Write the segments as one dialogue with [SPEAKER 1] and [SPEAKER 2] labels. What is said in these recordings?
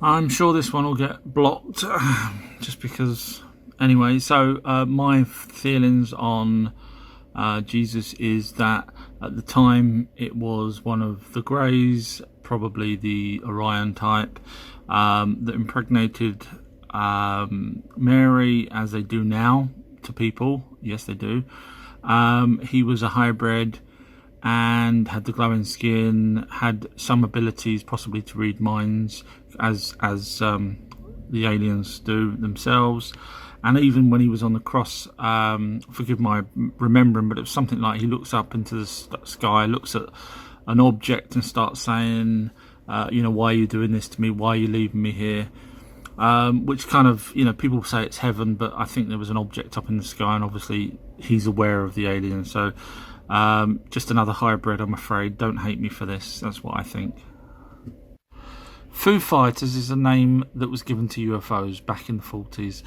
[SPEAKER 1] I'm sure this one will get blocked just because. Anyway, so my feelings on Jesus is that at the time it was one of the Greys, probably the Orion type, that impregnated Mary, as they do now to people. Yes, they do. He was a hybrid and had the glowing skin, had some abilities possibly to read minds, as the aliens do themselves. And even when he was on the cross, forgive my remembering, but it was something like he looks up into the sky, looks at an object and starts saying, why are you doing this to me? Why are you leaving me here? Which kind of, people say it's heaven, but I think there was an object up in the sky, and obviously he's aware of the alien. So just another hybrid, I'm afraid. Don't hate me for this. That's what I think. Foo Fighters is a name that was given to UFOs back in the 40s.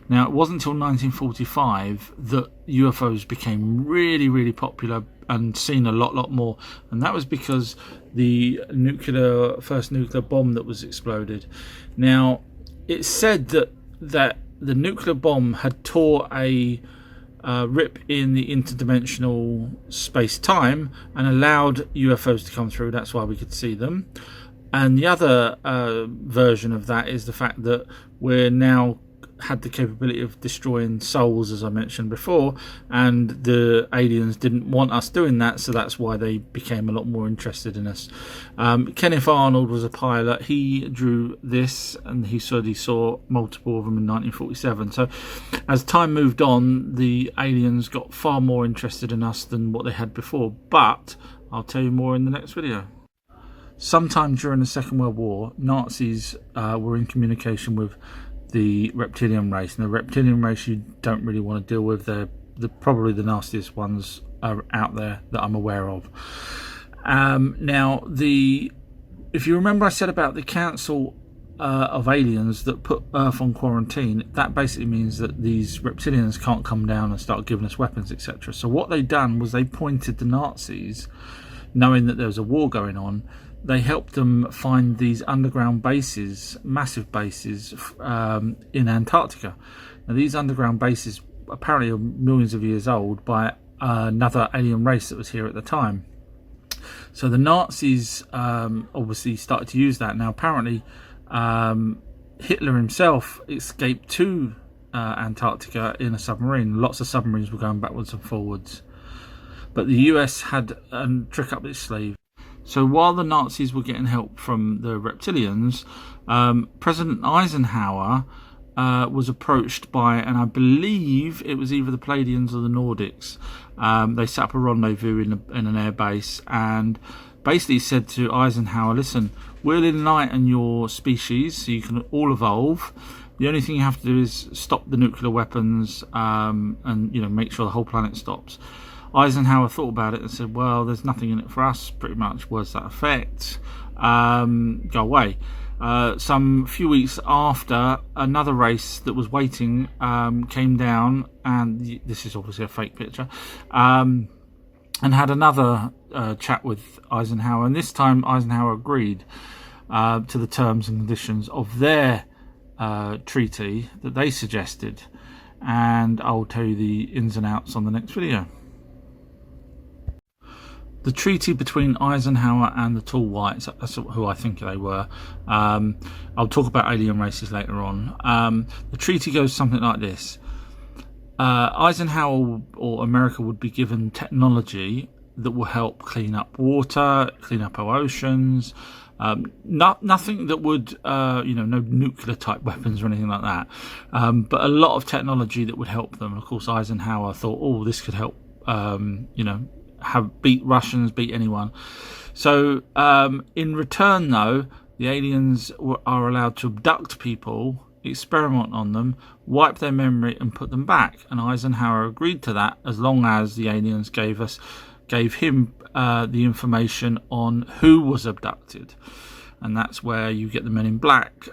[SPEAKER 1] Now, it wasn't until 1945 that UFOs became really, really popular and seen a lot more. And that was because the first nuclear bomb that was exploded. Now, it's said that the nuclear bomb had tore a rip in the interdimensional space-time and allowed UFOs to come through. That's why we could see them. And the other version of that is the fact that we're now had the capability of destroying souls, as I mentioned before, and the aliens didn't want us doing that, so that's why they became a lot more interested in us. Kenneth Arnold was a pilot. He drew this, and he said he saw multiple of them in 1947. So as time moved on, the aliens got far more interested in us than what they had before, but I'll tell you more in the next video. Sometime during the Second World War, Nazis were in communication with the reptilian race. And the reptilian race you don't really want to deal with. They're probably the nastiest ones out there that I'm aware of. Now, if you remember I said about the Council of Aliens that put Earth on quarantine, that basically means that these reptilians can't come down and start giving us weapons, etc. So what they done was they pointed the Nazis, knowing that there was a war going on. They helped them find these underground bases, massive bases, in Antarctica. Now, these underground bases apparently are millions of years old by another alien race that was here at the time. So the Nazis obviously started to use that. Now, apparently, Hitler himself escaped to Antarctica in a submarine. Lots of submarines were going backwards and forwards. But the US had a trick up its sleeve. So while the Nazis were getting help from the reptilians, President Eisenhower was approached by, and I believe it was either the Pleiadians or the Nordics. They set up a rendezvous in an air base and basically said to Eisenhower, listen, we'll enlighten your species so you can all evolve. The only thing you have to do is stop the nuclear weapons and make sure the whole planet stops. Eisenhower thought about it and said, well, there's nothing in it for us, pretty much, words to that effect. Go away. Some few weeks after, another race that was waiting came down, and this is obviously a fake picture, and had another chat with Eisenhower. And this time Eisenhower agreed to the terms and conditions of their treaty that they suggested. And I'll tell you the ins and outs on the next video. The treaty between Eisenhower and the Tall Whites, that's who I think they were. I'll talk about alien races later on. The treaty goes something like this. Eisenhower or America would be given technology that will help clean up water, clean up our oceans. Nothing that would, no nuclear type weapons or anything like that. But a lot of technology that would help them. And of course, Eisenhower thought, this could help, beat Russians, beat anyone. So in return, though, the aliens are allowed to abduct people, experiment on them, wipe their memory and put them back. And Eisenhower agreed to that as long as the aliens gave him the information on who was abducted. And that's where you get the Men in Black,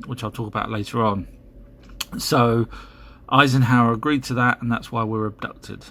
[SPEAKER 1] which I'll talk about later on. So Eisenhower agreed to that, and that's why we're abducted.